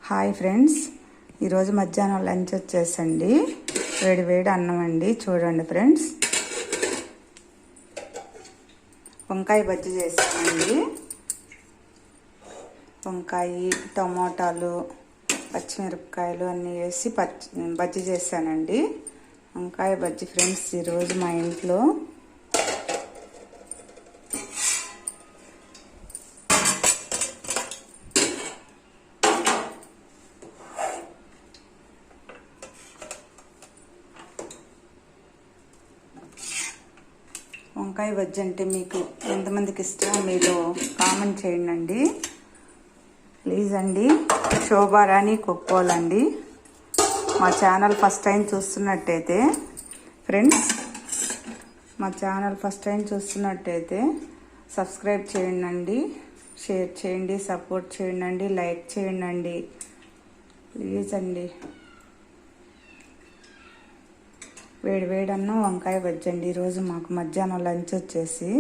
Hi friends, ఈరోజు మధ్యాహ్నం lunch వచ్చేసండి వేడి వేడి అన్నం అండి. చూడండి ఫ్రెండ్స్, వంకాయ బజ్జీ చేసానండి. వంకాయ, టమోటాలు, పచ్చిమిరపకాయలు అన్నీ వేసి బజ్జీ చేశానండి. వంకాయ బజ్జీ ఫ్రెండ్స్ ఈరోజు మా ఇంట్లో. వంకాయ బజ్జీ అంటే మీకు ఎంతమందికి ఇష్టమో మీరు కామెంట్ చేయండి. ప్లీజ్ అండి. శోభారాణి కొక్కోలండి. మా ఛానల్ ఫస్ట్ టైం చూస్తున్నట్టయితే ఫ్రెండ్స్, మా ఛానల్ ఫస్ట్ టైం చూస్తున్నట్టయితే సబ్స్క్రైబ్ చేయండి, షేర్ చేయండి, సపోర్ట్ చేయండి, లైక్ చేయండి ప్లీజ్ అండి. వేడి వేడి అన్నం వంకాయ బజ్జీ అండి ఈరోజు మాకు మధ్యాహ్నం లంచ్ వచ్చేసి.